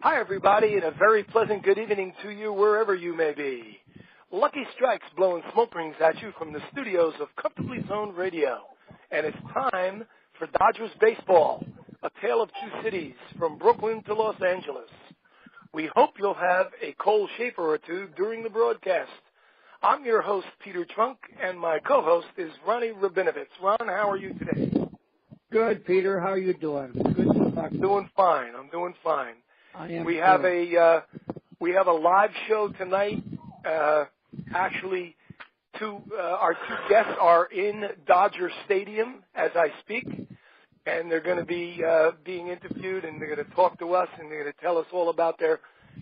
Hi, everybody, and a very pleasant good evening to you wherever you may be. Lucky Strikes blowing smoke rings at you from the studios of Comfortably Zoned Radio. And it's time for Dodgers baseball, a tale of two cities from Brooklyn to Los Angeles. We hope you'll have a cold shaver or two during the broadcast. I'm your host, Peter Trunk, and my co-host is Ronny Rabinovitz. Ron, how are you today? Good, Peter. How are you doing? Good to talk to you. I'm doing fine. I am. We have a live show tonight. Actually, our two guests are in Dodger Stadium as I speak, and they're going to be being interviewed, and they're going to talk to us, and they're going to tell us all about their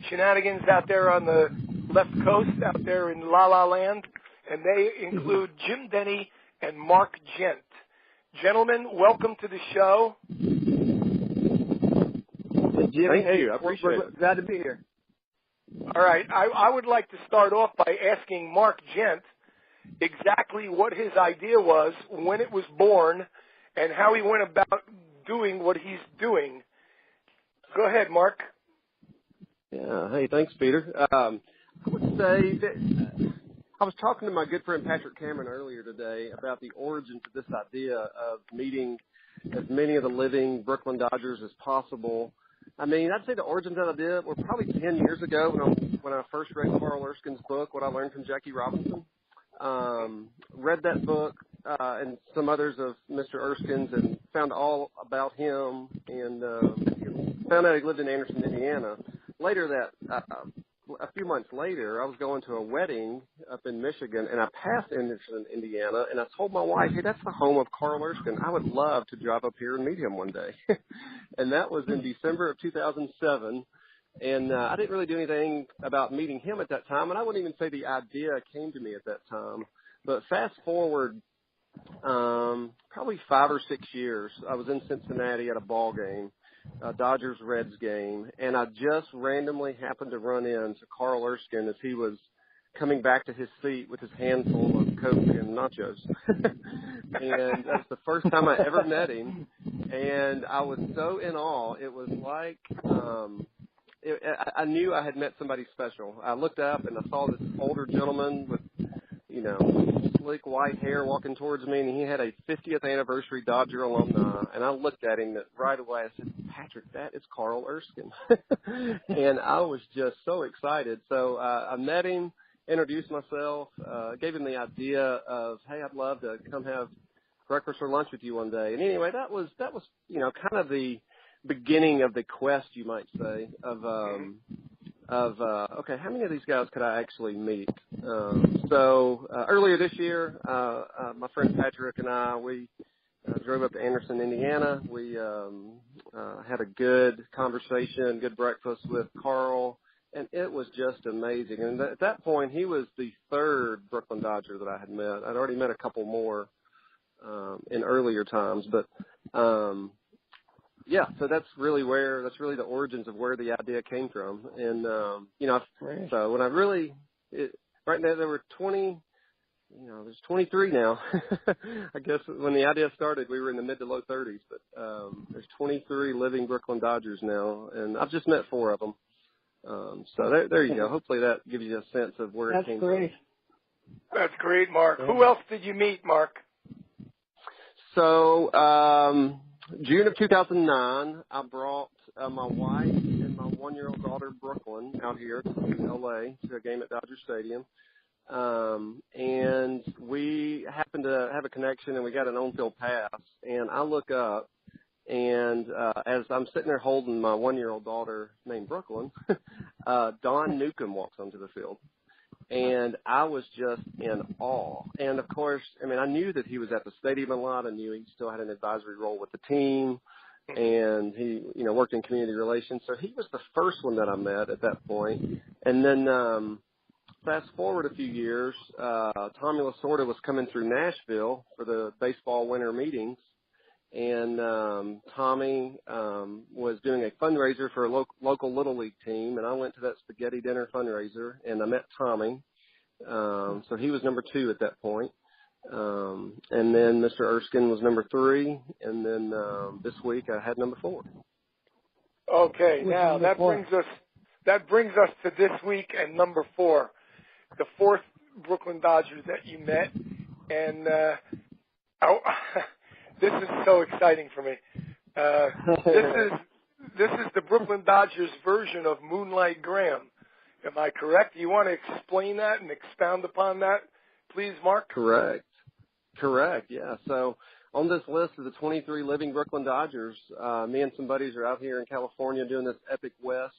shenanigans out there on the left coast, out there in La La Land, and they include Jim Denny and Mark Gent. Gentlemen, welcome to the show. Jimmy, thank you. I appreciate it. Glad to be here. All right. I would like to start off by asking Mark Gent exactly what his idea was, when it was born, and how he went about doing what he's doing. Go ahead, Mark. Yeah. Hey, thanks, Peter. I would say that I was talking to my good friend Patrick Cameron earlier today about the origins of this idea of meeting as many of the living Brooklyn Dodgers as possible. I mean, I'd say the origins of the idea were probably 10 years ago when I first read Carl Erskine's book, What I Learned from Jackie Robinson. Read that book and some others of Mr. Erskine's and found all about him and found out he lived in Anderson, Indiana. Later a few months later, I was going to a wedding up in Michigan, and I passed Anderson, Indiana, and I told my wife, hey, that's the home of Carl Erskine. I would love to drive up here and meet him one day. And that was in December of 2007, and I didn't really do anything about meeting him at that time, and I wouldn't even say the idea came to me at that time. But fast forward probably 5 or 6 years, I was in Cincinnati at a ball game, a Dodgers-Reds game, and I just randomly happened to run into Carl Erskine as he was coming back to his seat with his handful of Coke and nachos. And that's the first time I ever met him, and I was so in awe. It was like I knew I had met somebody special. I looked up, and I saw this older gentleman with, slick white hair walking towards me, and he had a 50th anniversary Dodger alumni, and I looked at him right away. I said, Patrick, that is Carl Erskine. And I was just so excited. So I met him, introduced myself, gave him the idea of, hey, I'd love to come have breakfast or lunch with you one day. And anyway, that was kind of the beginning of the quest, you might say, of okay, how many of these guys could I actually meet? So earlier this year, my friend Patrick and I, we drove up to Anderson, Indiana. We had a good conversation, good breakfast with Carl, and it was just amazing. And at that point, he was the third Brooklyn Dodger that I had met. I'd already met a couple more in earlier times, but yeah, so that's really the origins of where the idea came from. And, so when right now there were 20, there's 23 now. I guess when the idea started, we were in the mid to low 30s, but there's 23 living Brooklyn Dodgers now, and I've just met 4 of them. So there you go. Hopefully that gives you a sense of where it came from. That's great, Mark. Who else did you meet, Mark? So, June of 2009, I brought my wife and my 1-year-old daughter, Brooklyn, out here to L.A. to a game at Dodger Stadium. And we happened to have a connection, and we got an on-field pass. And I look up, and as I'm sitting there holding my 1-year-old daughter named Brooklyn, Don Newcomb walks onto the field. And I was just in awe. And, of course, I knew that he was at the stadium a lot. I knew he still had an advisory role with the team. And he, worked in community relations. So he was the first one that I met at that point. And then fast forward a few years, Tommy Lasorda was coming through Nashville for the baseball winter meetings. And Tommy was doing a fundraiser for a local Little League team, and I went to that spaghetti dinner fundraiser, and I met Tommy. So he was number 2 at that point. And then Mr. Erskine was number 3, and then this week I had number 4. Okay, now that brings us to this week and number 4, the 4th Brooklyn Dodgers that you met, and this is so exciting for me. This is the Brooklyn Dodgers version of Moonlight Graham. Am I correct? You want to explain that and expound upon that, please, Mark? Correct. Yeah. So on this list of the 23 living Brooklyn Dodgers, me and some buddies are out here in California doing this Epic West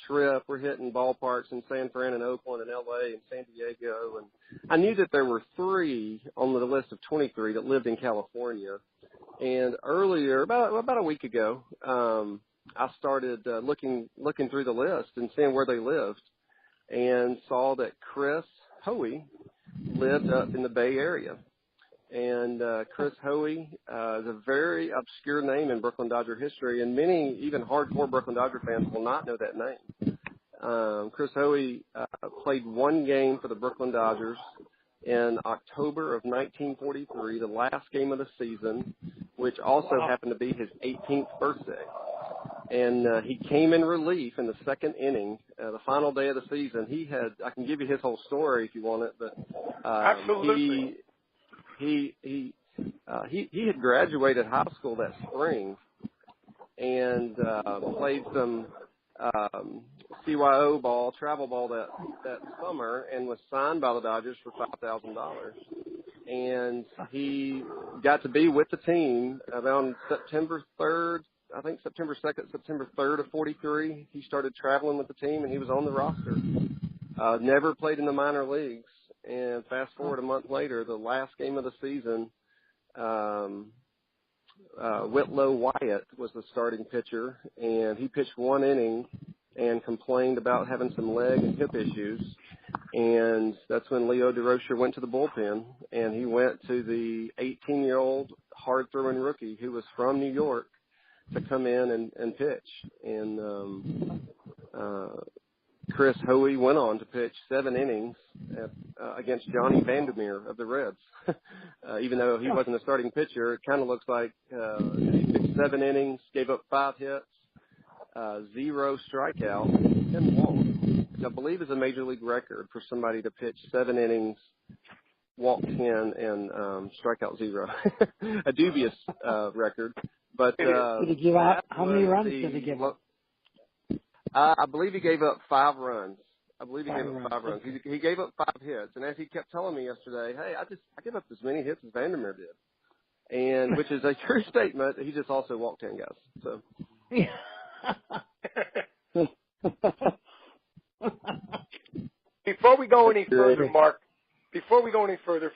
trip. We're hitting ballparks in San Fran and Oakland and LA and San Diego. And I knew that there were 3 on the list of 23 that lived in California. And earlier, about a week ago, I started looking through the list and seeing where they lived, and saw that Chris Hoey lived up in the Bay Area. And Chris Hoey is a very obscure name in Brooklyn Dodger history, and many, even hardcore Brooklyn Dodger fans, will not know that name. Chris Hoey played 1 game for the Brooklyn Dodgers in October of 1943, the last game of the season, which also happened to be his 18th birthday. And he came in relief in the 2nd inning, the final day of the season. I can give you his whole story if you want it, but absolutely. He had graduated high school that spring and played some CYO ball, travel ball that summer, and was signed by the Dodgers for $5,000. And he got to be with the team around September 3rd, I think September 2nd, September 3rd of 43. He started traveling with the team, and he was on the roster. Never played in the minor leagues. And fast forward a month later, the last game of the season, Whitlow Wyatt was the starting pitcher, and he pitched 1 inning and complained about having some leg and hip issues. And that's when Leo DeRocher went to the bullpen, and he went to the 18-year-old hard-throwing rookie who was from New York to come in and pitch. And Chris Hoey went on to pitch 7 innings against Johnny Vandermeer of the Reds. Even though he wasn't a starting pitcher, it kind of looks like he pitched 7 innings, gave up 5 hits, 0 strikeouts, and walked, which I believe is a major league record for somebody to pitch 7 innings, walk 10, and strike out 0. A dubious record. But did he give out, how many runs did he give up? I believe he gave up 5 runs. He gave up 5 hits, and as he kept telling me yesterday, hey, I give up as many hits as Vandermeer did, and which is a true statement. He just also walked 10 guys. So. Before we go any further, Mark,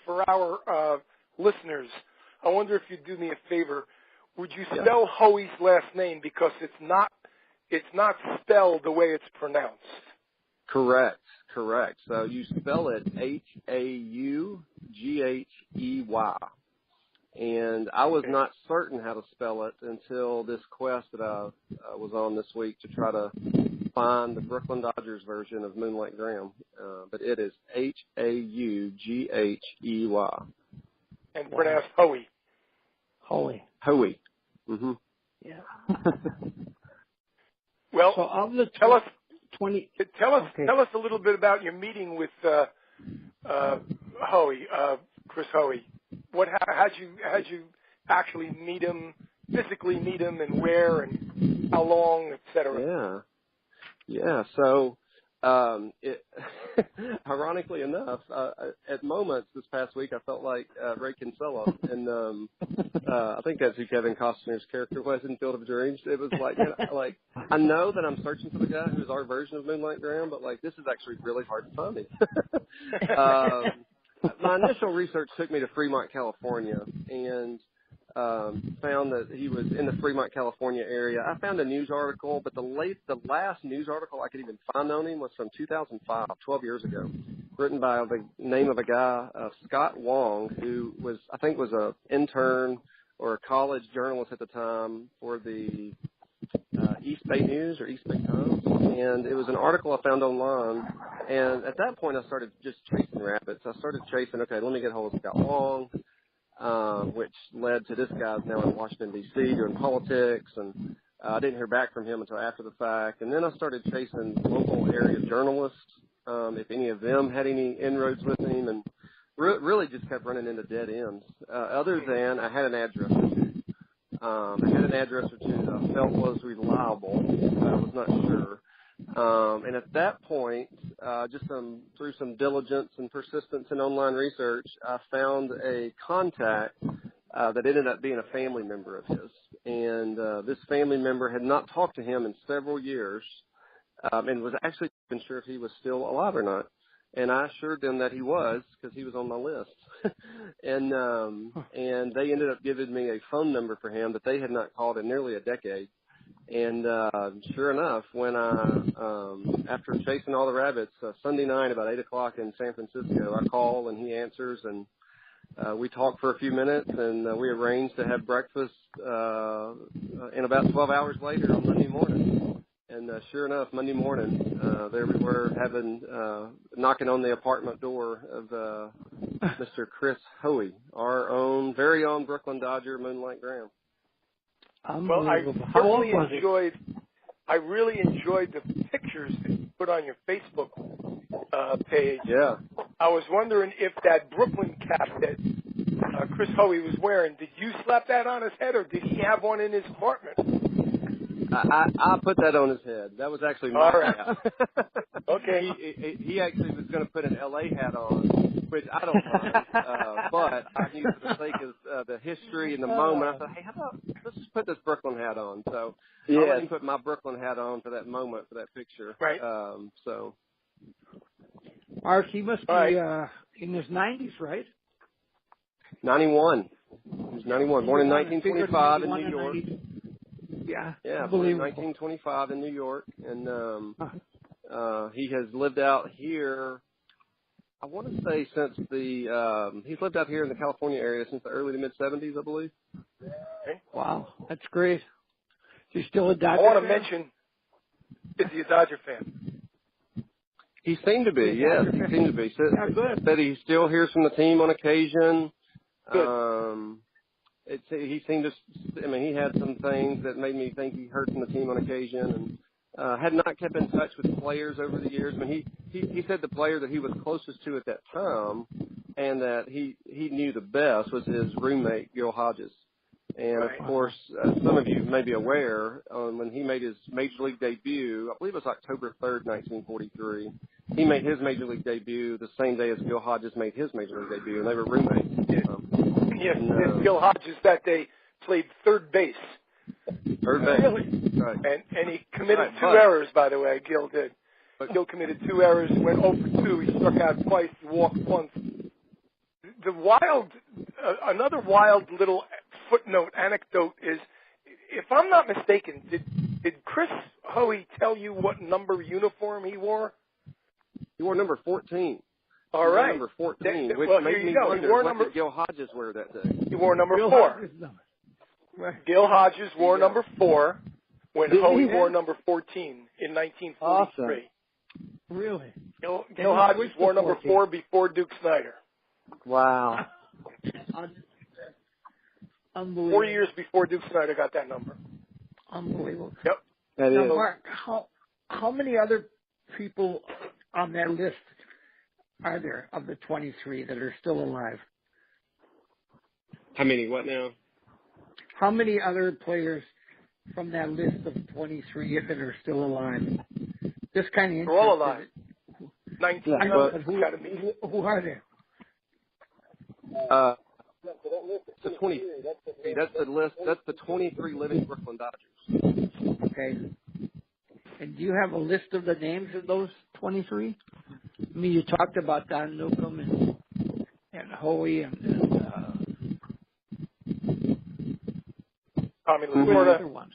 for our listeners, I wonder if you'd do me a favor. Would you spell Hoey's last name, because it's not spelled the way it's pronounced? Correct. So you spell it Haughey. And I was not certain how to spell it until this quest that I was on this week to try to find the Brooklyn Dodgers version of Moonlight Graham. But it is Haughey. And pronounced Hoey. Hoey. Mm-hmm. Yeah. Well, so of the tell us 20. Tell us a little bit about your meeting with Hoey, Chris Hoey. How'd you actually physically meet him, and where, and how long, et cetera? Yeah. So, ironically enough, at moments this past week, I felt like Ray Kinsella, and I think that's who Kevin Costner's character was in Field of Dreams. It was like, I know that I'm searching for the guy who's our version of Moonlight Graham, but this is actually really hard to find me. My initial research took me to Fremont, California, and found that he was in the Fremont, California area. I found a news article, but the last news article I could even find on him was from 2005, 12 years ago, written by the name of a guy, Scott Wong, who was an intern or a college journalist at the time for the East Bay News or East Bay Times. And it was an article I found online. And at that point, I started just chasing rabbits. I started chasing, let me get hold of Scott Wong, which led to this guy's now in Washington, D.C. doing politics. And I didn't hear back from him until after the fact. And then I started chasing local area journalists, if any of them had any inroads with him, and really just kept running into dead ends. Other than I had an address or two. I had an address or two that I felt was reliable. I was not sure. And at that point, just through some diligence and persistence in online research, I found a contact that ended up being a family member of his. And this family member had not talked to him in several years, and was actually unsure if he was still alive or not. And I assured them that he was, because he was on my list. And they ended up giving me a phone number for him that they had not called in nearly a decade. And sure enough, when after chasing all the rabbits, Sunday night about 8 o'clock in San Francisco, I call and he answers, and we talked for a few minutes, and we arranged to have breakfast in about 12 hours later on Monday morning. And sure enough, Monday morning, there we were knocking on the apartment door of Mr. Chris Hoey, our very own Brooklyn Dodger, Moonlight Graham. Well, I really enjoyed the pictures that you put on your Facebook page. Yeah. I was wondering if that Brooklyn cap that Chris Hoey was wearing, did you slap that on his head, or did he have one in his apartment? I put that on his head. That was actually my hat. Okay. He actually was going to put an LA hat on, which I don't mind. But I knew for the sake of the history and the moment, I thought, hey, how about let's just put this Brooklyn hat on. So I let him put my Brooklyn hat on for that moment, for that picture. Right. So. Mark, he must be in his 90s, right? 91. He was 91. Born in 1925 in New York. Yeah, born in 1925 in New York, and he has lived out here. I want to say since he's lived out here in the California area since the early to mid '70s, I believe. Okay. Wow, that's great. Is he still a Dodger fan? I want to fan? mention, is he a Dodger fan? He seemed to be, yes. He seemed to be. Said he still hears from the team on occasion. Good. He seemed to. I mean, he had some things that made me think he heard from the team on occasion, and had not kept in touch with players over the years. I mean, he said the player that he was closest to at that time, and that he knew the best, was his roommate Gil Hodges. And of course, some of you may be aware, when he made his major league debut, I believe it was October 3rd, 1943. He made his major league debut the same day as Gil Hodges made his major league debut, and they were roommates. Yes, Gil Hodges that day played third base. Third base. Really? Right. And he committed two errors, by the way, Gil did. Gil committed 2 errors, went 0 for 2. He struck out twice, he walked once. Another wild little footnote, anecdote is, if I'm not mistaken, did Chris Hoey tell you what number uniform he wore? He wore number 14. All right. Number 14, which made me wonder what did Gil Hodges wear that day. He wore number 4. Gil Hodges wore number 4 when Hoey wore number 14 in 1943. Awesome. Really? Gil Hodges wore number 4 before Duke Snyder. Wow. Unbelievable. 4 years before Duke Snyder got that number. Unbelievable. Yep. Now, Mark, how many other people on that list are there of the 23 that are still alive? How many? What now? How many other players from that list of 23 that are still alive? Just kind of interesting. They're all alive. 19. I know, but who are they? The 20. That's the list. That's the 23 living Brooklyn Dodgers. Okay. And do you have a list of the names of those 23? I mean, you talked about Don Newcomb and Hoey and Tommy Lasorda. Other ones.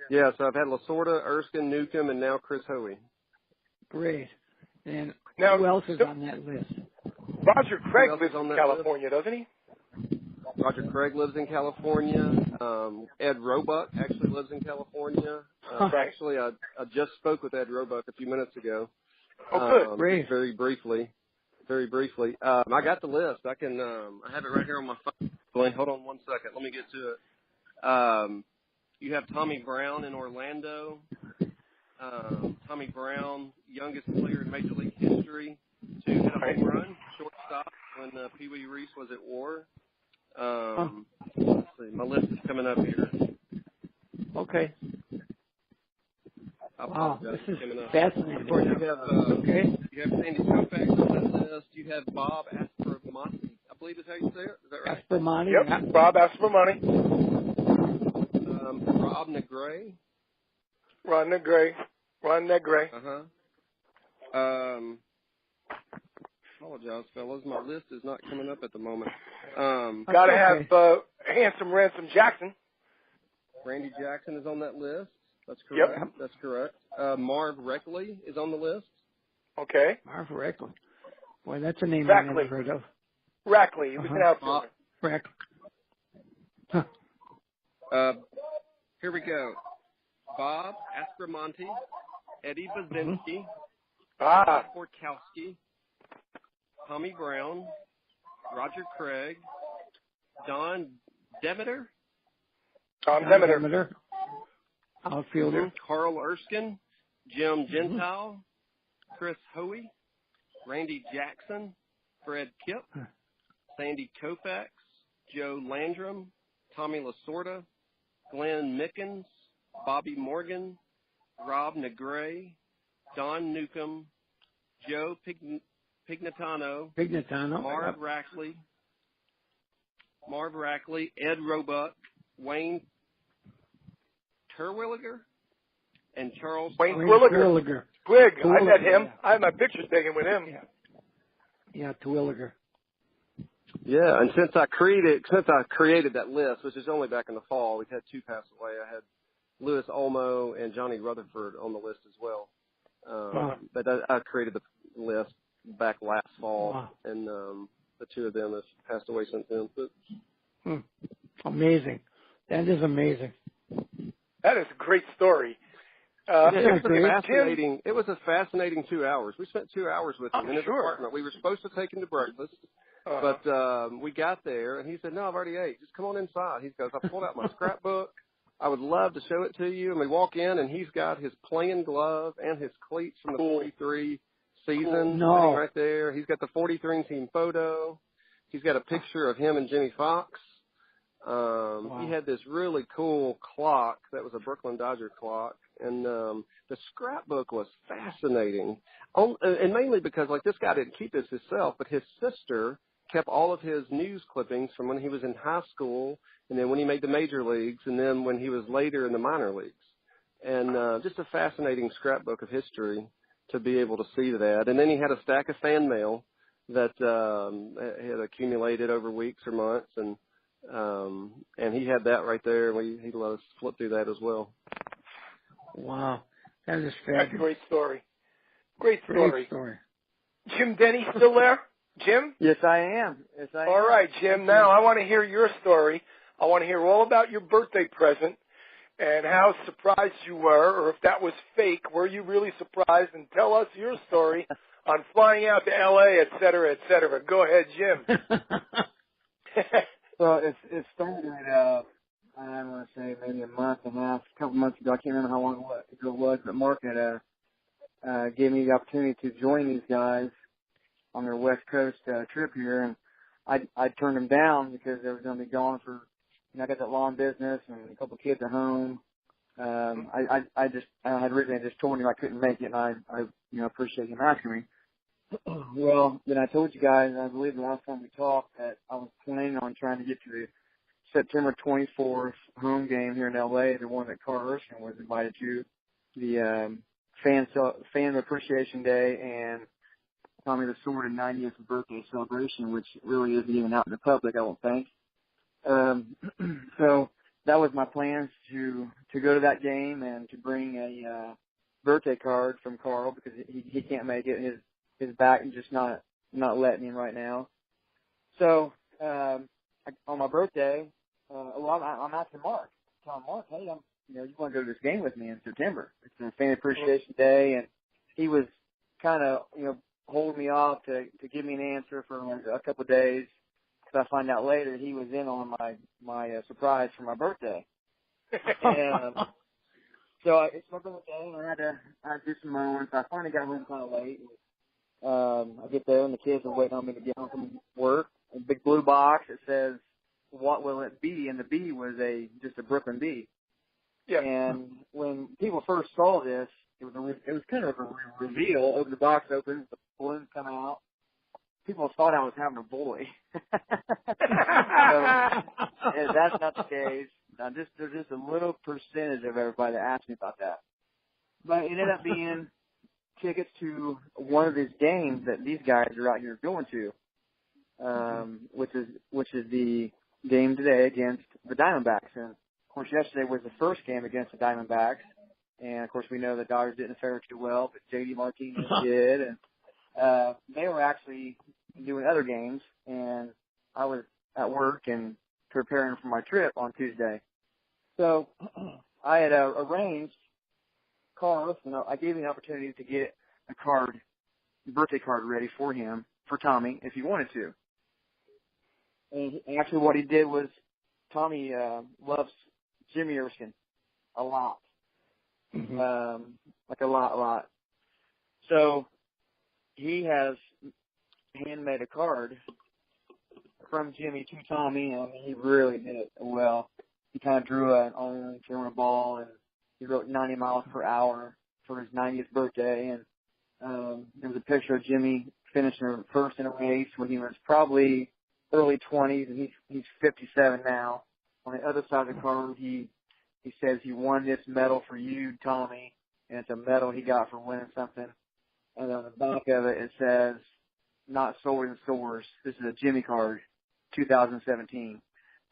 Yeah, so I've had Lasorda, Erskine, Newcomb, and now Chris Hoey. Great. And now, who else is on that list? Roger Craig lives in California, doesn't he? Roger Craig lives in California. Ed Roebuck actually lives in California. Actually, I just spoke with Ed Roebuck a few minutes ago. Oh, good. Great. Very briefly. I got the list. I have it right here on my phone. Hold on one second. Let me get to it. You have Tommy Brown in Orlando. Tommy Brown, youngest player in Major League history to hit a home run, shortstop, when Pee Wee Reese was at war. Let's see, my list is coming up here. Okay. Wow, this is fascinating. Of course, you have Sandy Koufax on that list. You have Bob Aspromonte, I believe is how you say it. Is that right? Aspromonte? Yep, Yeah. Bob Aspromonte. Rob Negre. Ron Negre. Apologize, fellas. My list is not coming up at the moment. Got to have Handsome Ransom Jackson. Randy Jackson is on that list. That's correct. Yep. That's correct. Marv Reckley is on the list. Okay. Marv Reckley. Boy, that's a name I've never heard of. Rackley. He was an outfielder. Reckley. Here we go. Bob Aspromonte, Eddie Bazinski, Porkowski, Tommy Brown, Roger Craig, Don Demeter. Tom Demeter. Outfielder. Carl Erskine, Jim Gentile, Chris Hoey, Randy Jackson, Fred Kipp, Sandy Koufax, Joe Landrum, Tommy Lasorda, Glenn Mickens, Bobby Morgan, Rob Negre, Don Newcomb, Joe Pignatano, Marv Rackley, Ed Roebuck, Wayne Terwilliger, and Charles Twilliger. Twig. I met him. Yeah. I have my pictures taken with him. Yeah, Twilliger. Yeah, and since I created that list, which is only back in the fall, we've had two pass away. I had Louis Olmo and Johnny Rutherford on the list as well. But I created the list back last fall, and the two of them have passed away since then. But, amazing. That is amazing. That is a great story. It was a fascinating 2 hours. We spent 2 hours with him in his apartment. We were supposed to take him to breakfast, but we got there, and he said, "No, I've already ate. Just come on inside." He goes, "I pulled out my scrapbook. I would love to show it to you." And we walk in, and he's got his playing glove and his cleats from the 43 season sitting right there. He's got the 43 team photo. He's got a picture of him and Jimmy Fox. He had this really cool clock that was a Brooklyn Dodger clock. And the scrapbook was fascinating, and mainly because, like, this guy didn't keep this himself, but his sister kept all of his news clippings from when he was in high school, and then when he made the major leagues, and then when he was later in the minor leagues. And just a fascinating scrapbook of history to be able to see that. And then he had a stack of fan mail that had accumulated over weeks or months, and he had that right there, and he let us flip through that as well. Wow, that is fabulous. That's a great story. Great story. Jim Denny still there? Jim? Yes, I am. All right, Jim. Now I want to hear your story. I want to hear all about your birthday present and how surprised you were, or if that was fake. Were you really surprised? And tell us your story on flying out to L.A., et cetera, et cetera. Go ahead, Jim. Well, it started I want to say maybe a couple months ago. I can't remember how long ago it was, but Mark had gave me the opportunity to join these guys on their West Coast trip here, and I turned them down because they were going to be gone for, I got that lawn business and a couple of kids at home. I had originally just told him I couldn't make it, and I appreciate him asking me. Well, then I told you guys, I believe the last time we talked, that I was planning on trying to get to the September 24th home game here in L.A., the one that Carl Erskine was invited to, the fan appreciation day and Tommy Lasorda 90th birthday celebration, which really isn't even out in the public, I don't think. So that was my plans to go to that game and to bring a birthday card from Carl because he can't make it. His back is just not letting him right now. So on my birthday, I'm asking Mark. Telling Mark, hey, you want to go to this game with me in September? It's a fan appreciation day, and he was kind of holding me off to give me an answer for a couple of days. Because I find out later he was in on my surprise for my birthday. And, so it's my birthday, and I had to do some mowing. So I finally got home kind of late. I get there, and the kids are waiting on me to get home from work. A big blue box that says, "What will it be?" And the B was just a Brooklyn B. Yeah. And when people first saw this, it was kind of a reveal. Open the box opens, the balloons come out. People thought I was having a boy. And that's not the case. There's just a little percentage of everybody that asked me about that. But it ended up being tickets to one of these games that these guys are out here going to, which is the game today against the Diamondbacks. And of course, yesterday was the first game against the Diamondbacks, and of course we know the Dodgers didn't fare too well, but J.D. Martinez did, and they were actually doing other games, and I was at work and preparing for my trip on Tuesday. So I had arranged Carlos, and I gave him the opportunity to get a birthday card ready for him, for Tommy, if he wanted to. And actually what he did was, Tommy loves Jimmy Erskine a lot. Like a lot. So he has handmade a card from Jimmy to Tommy, and he really did it well. He kind of drew an orange on a ball, and he wrote 90 miles per hour for his 90th birthday. And there was a picture of Jimmy finishing first in a race when he was probably early 20s, and he's 57 now. On the other side of the card, he says he won this medal for you, Tommy, and it's a medal he got for winning something. And on the back of it, it says, "Not sold in stores. This is a Jimmy card, 2017."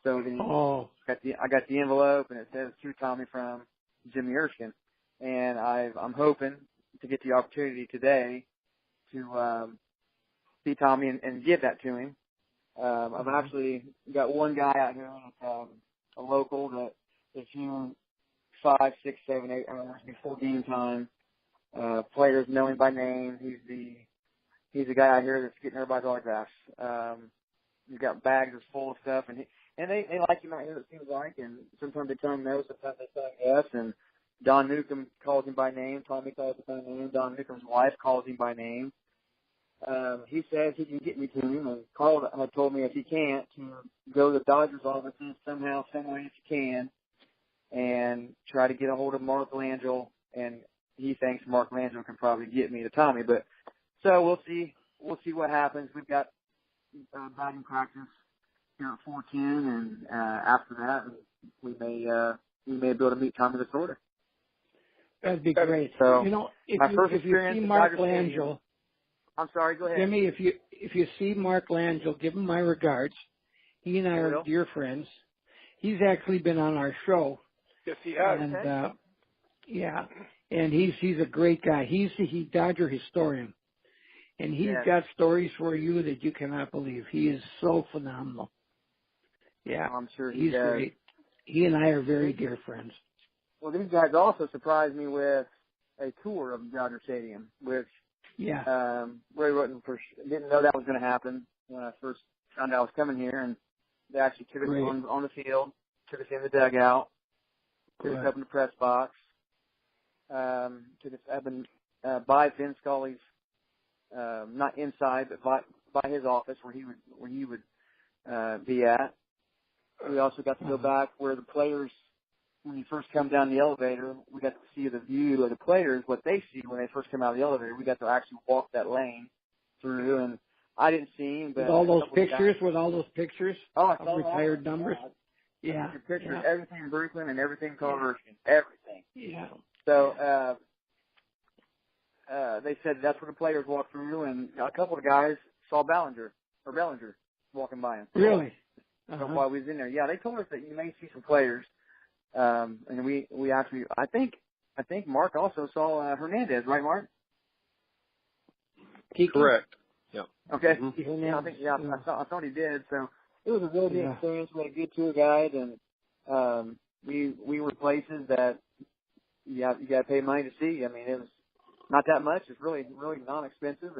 So then I got the envelope, and it says to Tommy from Jimmy Erskine. And I'm hoping to get the opportunity today to see Tommy and give that to him. I've actually got one guy out here, a local that is here 5, 6, 7, 8 hours before game time. Players know him by name. He's the guy out here that's getting everybody's autographs. He's got bags full of stuff, and they like him out here, it seems like, and sometimes they tell him no, sometimes they tell him yes, and Don Newcomb calls him by name, Tommy calls him by name, Don Newcomb's wife calls him by name. He says he can get me to him, and Carl had told me if he can't, to go to the Dodgers offices somehow, some way if you can, and try to get a hold of Mark Langell, and he thinks Mark Langell can probably get me to Tommy. But so we'll see what happens. We've got batting practice here at 4:10, and after that, we may be able to meet Tommy this order. That'd be great. So if you see Mark Langell, I'm sorry, go ahead. Jimmy, if you see Mark Langell, give him my regards. He and I are dear friends. He's actually been on our show. Yes, he has. And yeah, and he's a great guy. He's the Dodger historian, and he's got stories for you that you cannot believe. He is so phenomenal. Yeah, I'm sure he's great. He and I are very dear friends. Well, these guys also surprised me with a tour of Dodger Stadium, which really didn't know that was going to happen when I first found out I was coming here, and they actually took us on the field, took us in the dugout, took us up in the press box, took us up by Vin Scully's, not inside, but by his office where he would be at. We also got to go back where the players, when you first come down the elevator, we got to see the view of the players, what they see when they first come out of the elevator. We got to actually walk that lane through, and I didn't see him. But with all those pictures of retired numbers. Yeah. Pictures, everything in Brooklyn and everything called Erskine. Everything. Yeah. So they said that's where the players walked through, and a couple of guys saw Bellinger walking by him. Really? So while we was in there. Yeah, they told us that you may see some players. And we actually, I think Mark also saw Hernandez, right, Mark? Correct. Yeah. Okay. Mm-hmm. I thought he did. So it was a really good experience. We had a good tour guide, and we were places that you got to pay money to see. I mean, it was not that much. It's really non-expensive,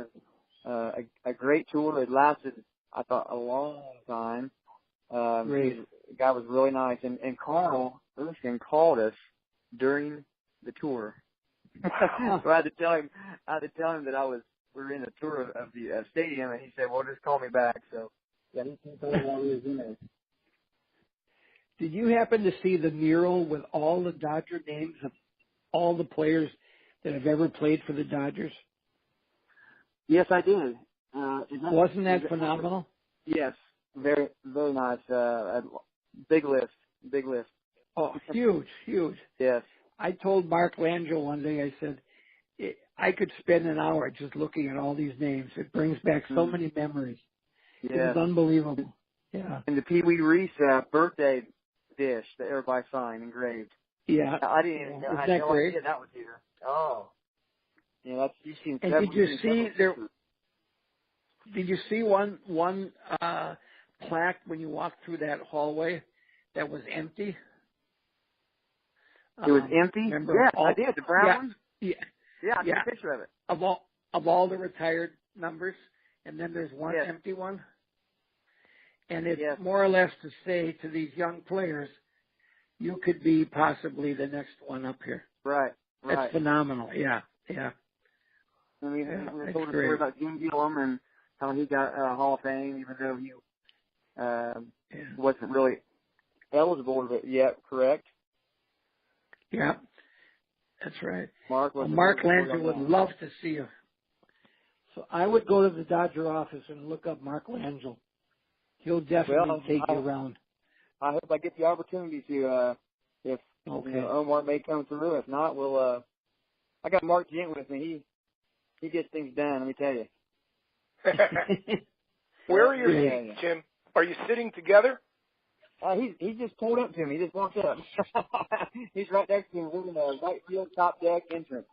and a great tour. It lasted, I thought, a long time. Great. The guy was really nice. And Carl Erskine called us during the tour. Wow. So I had to tell him that we were in the tour of the stadium, and he said, "Well, just call me back." So yeah, he told me while we was in there. Did you happen to see the mural with all the Dodger names of all the players that have ever played for the Dodgers? Yes, I did. Wasn't that phenomenal? Yes, very, very nice. Big list. Oh, huge. Yes. I told Mark Langell one day, I said, I could spend an hour just looking at all these names. It brings back so many memories. Yes. It was unbelievable. Yeah. And the Pee Wee Reese birthday dish that everybody signed engraved. Yeah. I didn't. I had no idea that was here. Oh. Yeah, you've seen. And did you see there? Did you see one plaque when you walked through that hallway that was empty? It was empty. Remember? Yes, I did. The brown one. Yeah. Yeah, I took a picture of it. Of all the retired numbers, and then there's one empty one. And it's more or less to say to these young players, you could be possibly the next one up here. Right. That's phenomenal. Yeah. I mean, we told a story about Jim Gillum and how he got Hall of Fame, even though he wasn't really eligible yet, correct? Yeah, that's right. Mark Landry would love to see you. So I would go to the Dodger office and look up Mark Langell. He'll definitely take you around. I hope I get the opportunity to, if Omar may come through. If not, we'll. I got Mark Gent with me. He gets things done. Let me tell you. Where are your seats, Jim? Are you sitting together? He just pulled up to me. He just walked up. He's right next to me. We're in the right field top deck entrance.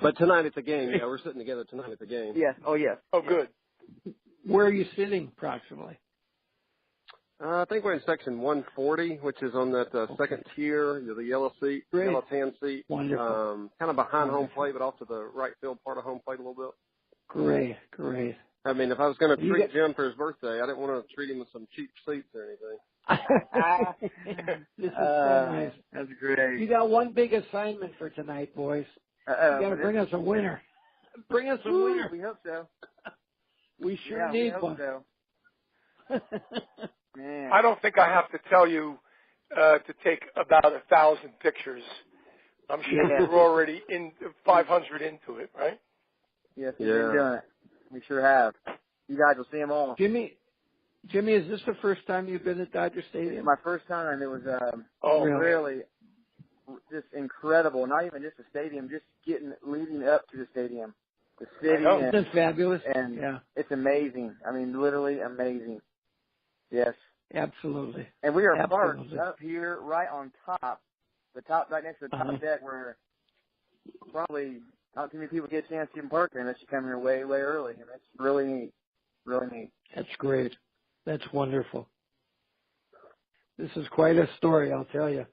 But tonight at the game, yeah, we're sitting together tonight at the game. Yes. Oh, yes. Oh, good. Where are you sitting approximately? I think we're in section 140, which is on that second tier, the yellow seat, yellow tan seat. Wonderful. Kind of behind home plate, but off to the right field part of home plate a little bit. Great. I mean, if I was going to treat Jim for his birthday, I didn't want to treat him with some cheap seats or anything. This is so nice. That's great. You got one big assignment for tonight, boys. You got to bring us a winner. Bring us a winner. We hope so. We sure need one. So. Man. I don't think I have to tell you to take about 1,000 pictures. I'm sure you're already in 500 into it, right? Yes, we've been doing it. We sure have. You guys will see them all. Jimmy, is this the first time you've been at Dodger Stadium? It's my first time. It was really just incredible. Not even just the stadium, just leading up to the stadium. The city. It's fabulous. And it's amazing. I mean, literally amazing. Yes. Absolutely. And we are parked up here right on top, right next to the top deck where probably not too many people get a chance to even park there unless you come here way, way early. And it's really neat. Really neat. That's great. That's wonderful. This is quite a story, I'll tell you.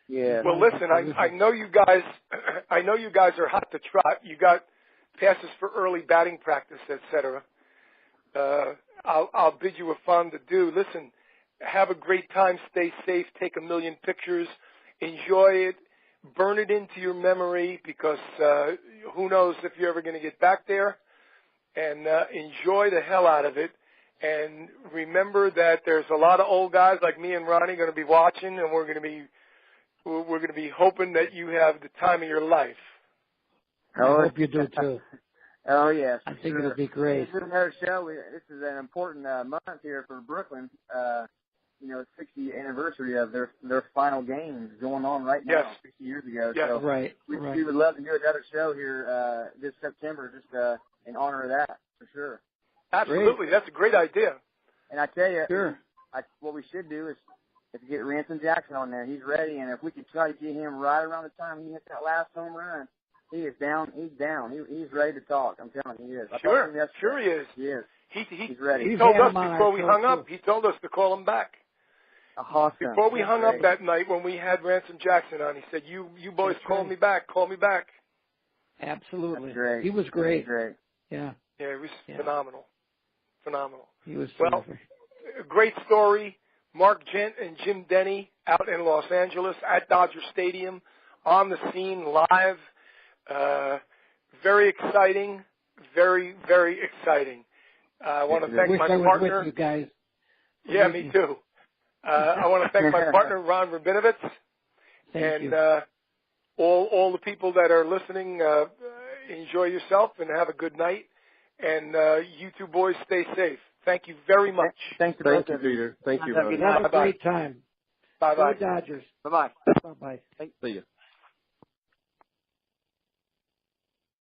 Yeah. Well, listen, I know you guys are hot to trot. You got passes for early batting practice, etc. I'll bid you a fond adieu. Listen, have a great time. Stay safe. Take 1,000,000 pictures. Enjoy it. Burn it into your memory because who knows if you're ever going to get back there. And enjoy the hell out of it. And remember that there's a lot of old guys like me and Ronnie going to be watching, and we're going to be hoping that you have the time of your life. I hope you do too. Oh yes, I think it'll be great. This is another show. This is an important month here for Brooklyn. 60th anniversary of their final games going on right now. 60 years ago. Yes. So right. We would love to do another show here this September, just in honor of that for sure. Absolutely, that's a great idea. And I tell you, sure. What we should do is get Ransom Jackson on there. He's ready, and if we could try to get him right around the time he hits that last home run, he is down. He's down. He's ready to talk. I'm telling you, he is. Sure he is. He is. He's ready. He told us before we hung up. He told us to call him back. Awesome. Before we hung up that night when we had Ransom Jackson on, he said, "You boys call me back. Call me back." Absolutely. That's great. He was great. Great. Yeah. Yeah, he was phenomenal. Phenomenal. He was well. a great story. Mark Gent and Jim Denny out in Los Angeles at Dodger Stadium on the scene live. Very exciting. Very, very exciting. I want to thank my partner. I was with you guys. Yeah, me too. I want to thank my partner, Ron Rabinovitz. Thank you. All the people that are listening, enjoy yourself and have a good night. And you two boys stay safe. Thank you very much. Thank you, Peter. Thank you, Ronny. Have a great time. Bye-bye. Go Dodgers. Bye-bye. Bye-bye. See you.